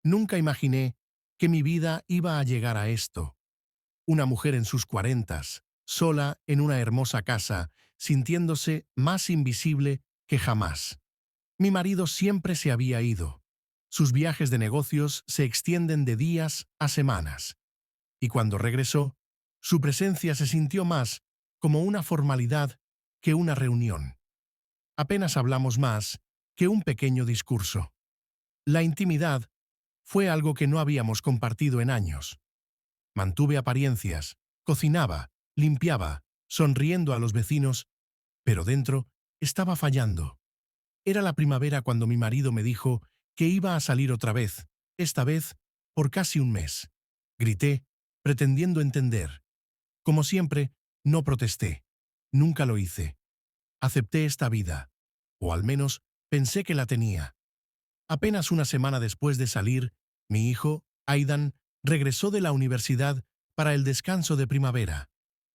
Nunca imaginé que mi vida iba a llegar a esto. Una mujer en sus cuarentas, sola en una hermosa casa, sintiéndose más invisible que jamás. Mi marido siempre se había ido. Sus viajes de negocios se extienden de días a semanas. Y cuando regresó, su presencia se sintió más como una formalidad que una reunión. Apenas hablamos más que un pequeño discurso. La intimidad fue algo que no habíamos compartido en años. Mantuve apariencias, cocinaba, limpiaba, sonriendo a los vecinos, pero dentro estaba fallando. Era la primavera cuando mi marido me dijo que iba a salir otra vez, esta vez por casi un mes. Grité, pretendiendo entender. Como siempre, no protesté. Nunca lo hice. Acepté esta vida. O al menos pensé que la tenía. Apenas una semana después de salir, mi hijo, Aidan, regresó de la universidad para el descanso de primavera.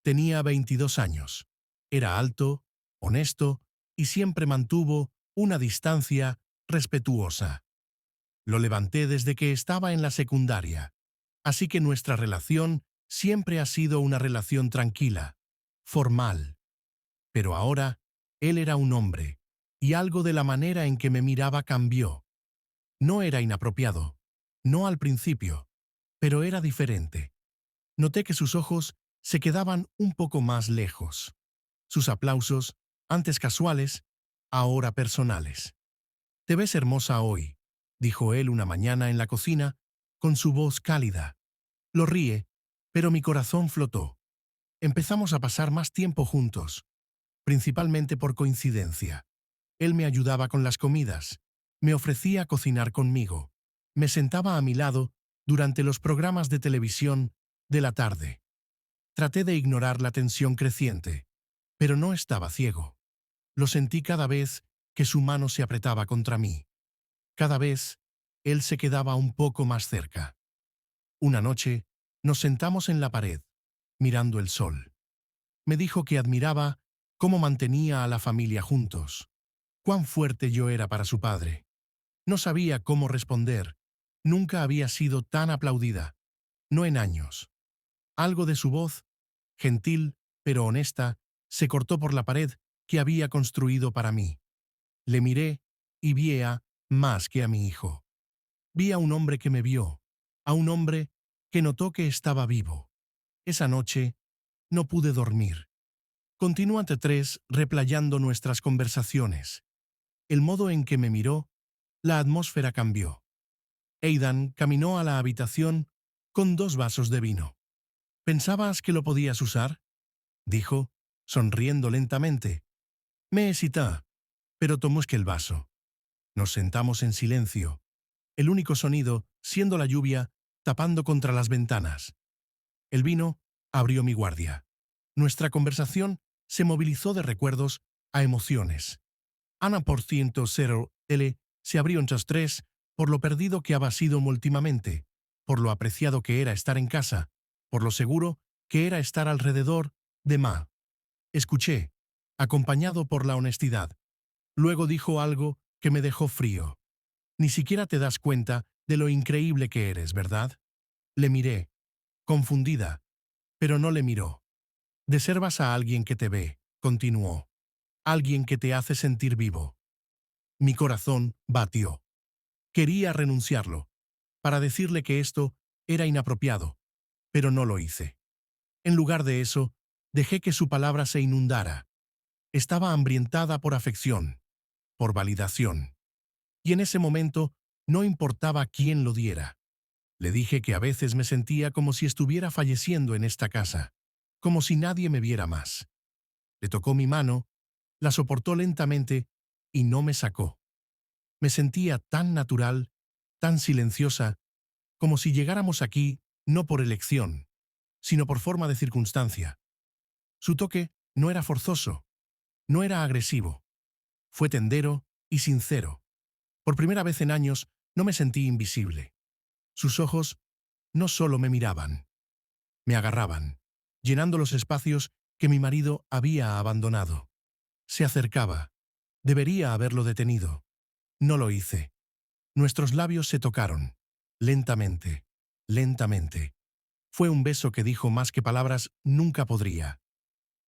Tenía 22 años. Era alto, honesto y siempre mantuvo una distancia respetuosa. Lo levanté desde que estaba en la secundaria, así que nuestra relación siempre ha sido una relación tranquila, formal. Pero ahora, él era un hombre, y algo de la manera en que me miraba cambió. No era inapropiado, no al principio, pero era diferente. Noté que sus ojos se quedaban un poco más lejos. Sus aplausos, antes casuales, ahora personales. «Te ves hermosa hoy», dijo él una mañana en la cocina, con su voz cálida. Lo ríe, pero mi corazón flotó. Empezamos a pasar más tiempo juntos, principalmente por coincidencia. Él me ayudaba con las comidas, me ofrecía cocinar conmigo, me sentaba a mi lado durante los programas de televisión de la tarde. Traté de ignorar la tensión creciente, pero no estaba ciego. Lo sentí cada vez que su mano se apretaba contra mí. Cada vez, él se quedaba un poco más cerca. Una noche, nos sentamos en la pared, mirando el sol. Me dijo que admiraba cómo mantenía a la familia juntos, cuán fuerte yo era para su padre. No sabía cómo responder. Nunca había sido tan aplaudida, no en años. Algo de su voz, gentil pero honesta, se cortó por la pared que había construido para mí. Le miré y vi a más que a mi hijo. Vi a un hombre que me vio, a un hombre que notó que estaba vivo. Esa noche no pude dormir. Continué tres replayando nuestras conversaciones. El modo en que me miró, la atmósfera cambió. Aidan caminó a la habitación con 2 vasos de vino. «¿Pensabas que lo podías usar?», dijo, sonriendo lentamente. Me hesité, pero tomó el vaso. Nos sentamos en silencio, el único sonido siendo la lluvia tapando contra las ventanas. El vino abrió mi guardia. Nuestra conversación se movilizó de recuerdos a emociones. Ana por ciento cero L se abrió entre los tres por lo perdido que había sido últimamente, por lo apreciado que era estar en casa, por lo seguro que era estar alrededor de Ma. Escuché, acompañado por la honestidad. Luego dijo algo que me dejó frío. «Ni siquiera te das cuenta de lo increíble que eres, ¿verdad?». Le miré, confundida, pero no le miró. «Deservas a alguien que te ve», continuó. «Alguien que te hace sentir vivo». Mi corazón batió. Quería renunciarlo, para decirle que esto era inapropiado, pero no lo hice. En lugar de eso, dejé que su palabra se inundara. Estaba hambrientada por afección, por validación. Y en ese momento no importaba quién lo diera. Le dije que a veces me sentía como si estuviera falleciendo en esta casa, como si nadie me viera más. Le tocó mi mano, la soportó lentamente y no me sacó. Me sentía tan natural, tan silenciosa, como si llegáramos aquí no por elección, sino por forma de circunstancia. Su toque no era forzoso, no era agresivo. Fue tendero y sincero. Por primera vez en años no me sentí invisible. Sus ojos no solo me miraban, me agarraban, llenando los espacios que mi marido había abandonado. Se acercaba. Debería haberlo detenido. No lo hice. Nuestros labios se tocaron. Lentamente, lentamente. Fue un beso que dijo más que palabras nunca podría.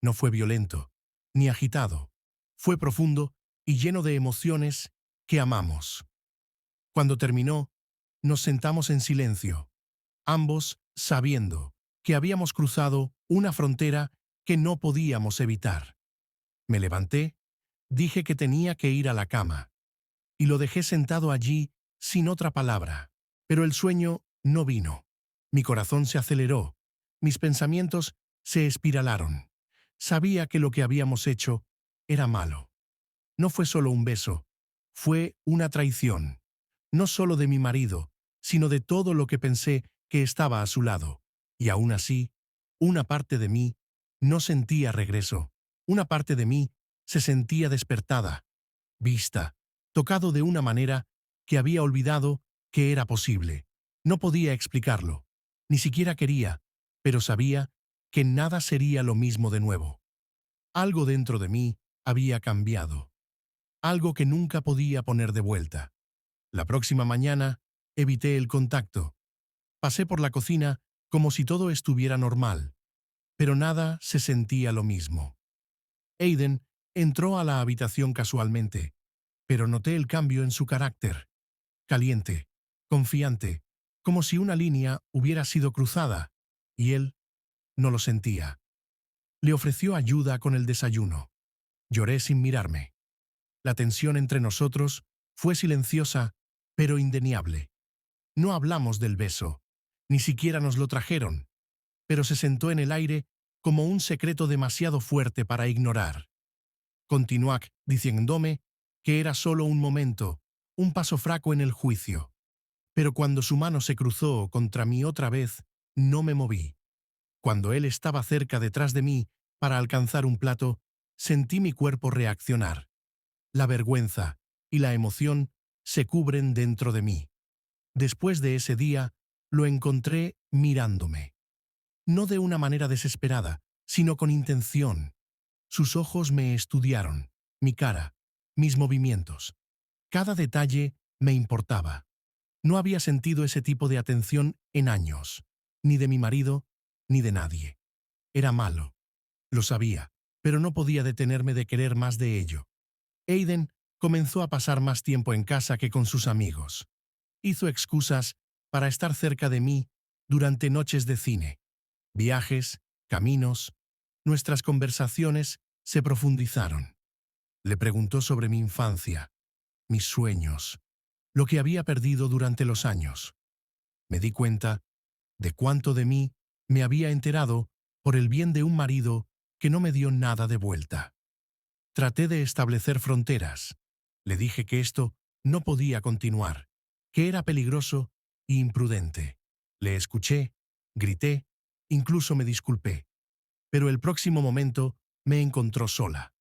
No fue violento, ni agitado. Fue profundo y lleno de emociones que amamos. Cuando terminó, nos sentamos en silencio, ambos sabiendo que habíamos cruzado una frontera que no podíamos evitar. Me levanté, dije que tenía que ir a la cama, y lo dejé sentado allí sin otra palabra. Pero el sueño no vino. Mi corazón se aceleró, mis pensamientos se espiralaron. Sabía que lo que habíamos hecho era malo. No fue solo un beso, fue una traición. No solo de mi marido, sino de todo lo que pensé que estaba a su lado. Y aún así, una parte de mí no sentía regreso. Una parte de mí se sentía despertada, vista, tocado de una manera que había olvidado que era posible. No podía explicarlo, ni siquiera quería, pero sabía que nada sería lo mismo de nuevo. Algo dentro de mí había cambiado, algo que nunca podía poner de vuelta. La próxima mañana evité el contacto. Pasé por la cocina como si todo estuviera normal, pero nada se sentía lo mismo. Aiden entró a la habitación casualmente, pero noté el cambio en su carácter. Caliente, confiante, como si una línea hubiera sido cruzada, y él no lo sentía. Le ofreció ayuda con el desayuno. Lloré sin mirarme. La tensión entre nosotros fue silenciosa, pero indeniable. No hablamos del beso, ni siquiera nos lo trajeron, pero se sentó en el aire como un secreto demasiado fuerte para ignorar. Continuó diciéndome que era solo un momento, un paso fraco en el juicio. Pero cuando su mano se cruzó contra mí otra vez, no me moví. Cuando él estaba cerca detrás de mí para alcanzar un plato, sentí mi cuerpo reaccionar. La vergüenza y la emoción se cubren dentro de mí. Después de ese día, lo encontré mirándome. No de una manera desesperada, sino con intención. Sus ojos me estudiaron, mi cara, mis movimientos. Cada detalle me importaba. No había sentido ese tipo de atención en años, ni de mi marido, ni de nadie. Era malo, lo sabía, pero no podía detenerme de querer más de ello. Aiden comenzó a pasar más tiempo en casa que con sus amigos. Hizo excusas para estar cerca de mí durante noches de cine, viajes, caminos. Nuestras conversaciones se profundizaron. Le preguntó sobre mi infancia, mis sueños, lo que había perdido durante los años. Me di cuenta de cuánto de mí me había enterado por el bien de un marido que no me dio nada de vuelta. Traté de establecer fronteras. Le dije que esto no podía continuar, que era peligroso e imprudente. Le escuché, grité, incluso me disculpé. Pero el próximo momento me encontró sola.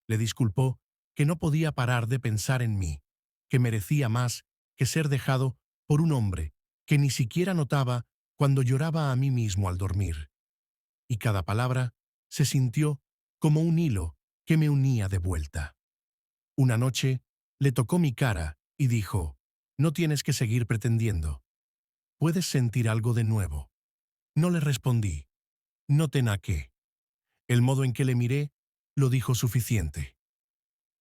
Le disculpó que no podía parar de pensar en mí, que merecía más que ser dejado por un hombre que ni siquiera notaba cuando lloraba a mí mismo al dormir. Y cada palabra se sintió como un hilo que me unía de vuelta. Una noche le tocó mi cara y dijo, no tienes que seguir pretendiendo. Puedes sentir algo de nuevo. No le respondí. No ten qué. El modo en que le miré lo dijo suficiente.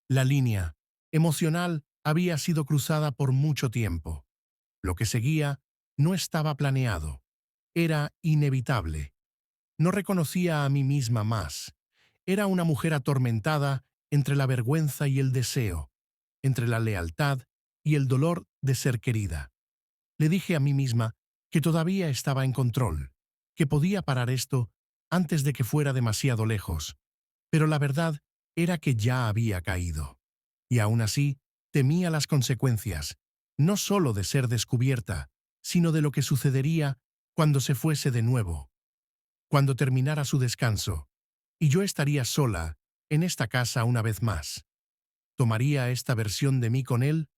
La línea emocional había sido cruzada por mucho tiempo. Lo que seguía no estaba planeado. Era inevitable. No reconocía a mí misma más. Era una mujer atormentada entre la vergüenza y el deseo, entre la lealtad y el dolor de ser querida. Le dije a mí misma que todavía estaba en control, que podía parar esto antes de que fuera demasiado lejos. Pero la verdad era que ya había caído. Y aún así, temía las consecuencias, no solo de ser descubierta, sino de lo que sucedería cuando se fuese de nuevo, cuando terminara su descanso, y yo estaría sola en esta casa una vez más. ¿Tomaría esta versión de mí con él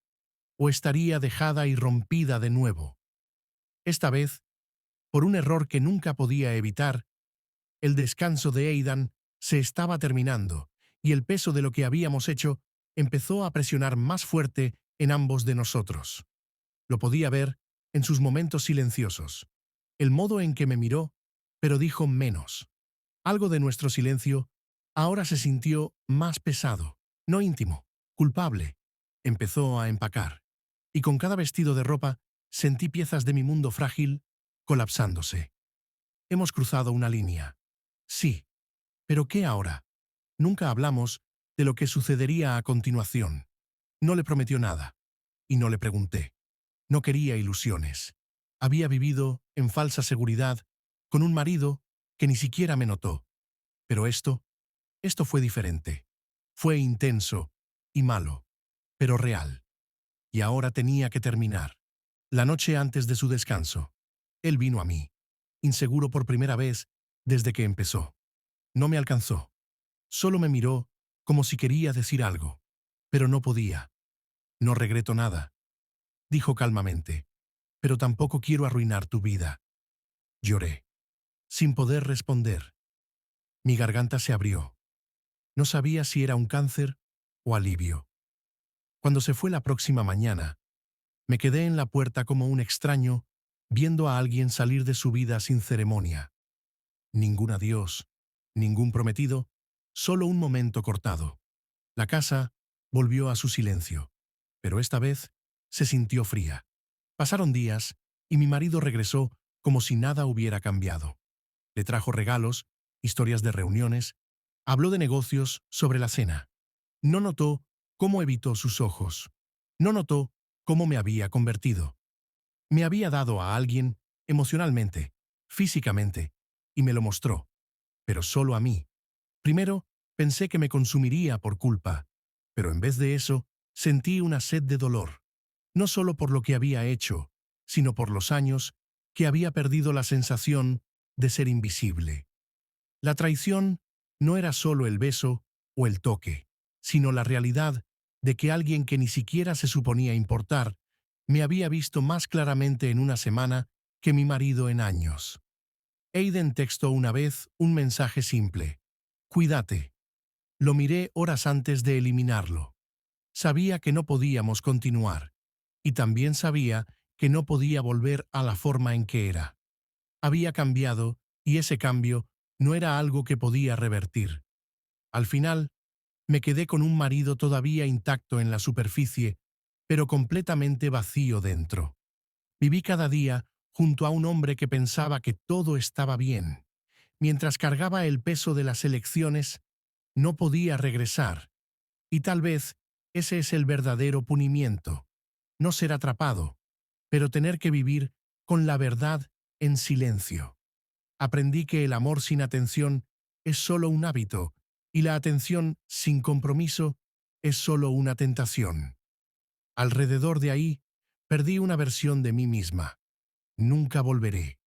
o estaría dejada y rompida de nuevo? Esta vez, por un error que nunca podía evitar, el descanso de Aidan se estaba terminando y el peso de lo que habíamos hecho empezó a presionar más fuerte en ambos de nosotros. Lo podía ver en sus momentos silenciosos. El modo en que me miró, pero dijo menos. Algo de nuestro silencio ahora se sintió más pesado, no íntimo, culpable. Empezó a empacar. Y con cada vestido de ropa sentí piezas de mi mundo frágil colapsándose. Hemos cruzado una línea. Sí, pero ¿qué ahora? Nunca hablamos de lo que sucedería a continuación. No le prometió nada. Y no le pregunté. No quería ilusiones. Había vivido en falsa seguridad con un marido que ni siquiera me notó. Pero esto fue diferente. Fue intenso y malo, pero real. Y ahora tenía que terminar. La noche antes de su descanso, él vino a mí, inseguro por primera vez desde que empezó. No me alcanzó. Solo me miró como si quería decir algo, pero no podía. No regreto nada, dijo calmamente, pero tampoco quiero arruinar tu vida. Lloré, sin poder responder. Mi garganta se abrió. No sabía si era un cáncer o alivio. Cuando se fue la próxima mañana, me quedé en la puerta como un extraño, viendo a alguien salir de su vida sin ceremonia. Ningún adiós, ningún prometido, solo un momento cortado. La casa volvió a su silencio, pero esta vez se sintió fría. Pasaron días y mi marido regresó como si nada hubiera cambiado. Le trajo regalos, historias de reuniones, habló de negocios sobre la cena. No notó cómo evitó sus ojos. No notó cómo me había convertido. Me había dado a alguien emocionalmente, físicamente, y me lo mostró, pero solo a mí. Primero, pensé que me consumiría por culpa, pero en vez de eso, sentí una sed de dolor, no solo por lo que había hecho, sino por los años que había perdido la sensación de ser invisible. La traición no era solo el beso o el toque, sino la realidad de que alguien que ni siquiera se suponía importar me había visto más claramente en una semana que mi marido en años. Aiden textó una vez un mensaje simple: «Cuídate». Lo miré horas antes de eliminarlo. Sabía que no podíamos continuar, y también sabía que no podía volver a la forma en que era. Había cambiado, y ese cambio no era algo que podía revertir. Al final, me quedé con un marido todavía intacto en la superficie, pero completamente vacío dentro. Viví cada día junto a un hombre que pensaba que todo estaba bien. Mientras cargaba el peso de las elecciones, no podía regresar. Y tal vez ese es el verdadero punimiento. No ser atrapado, pero tener que vivir con la verdad en silencio. Aprendí que el amor sin atención es solo un hábito y la atención sin compromiso es solo una tentación. Alrededor de ahí, perdí una versión de mí misma. Nunca volveré.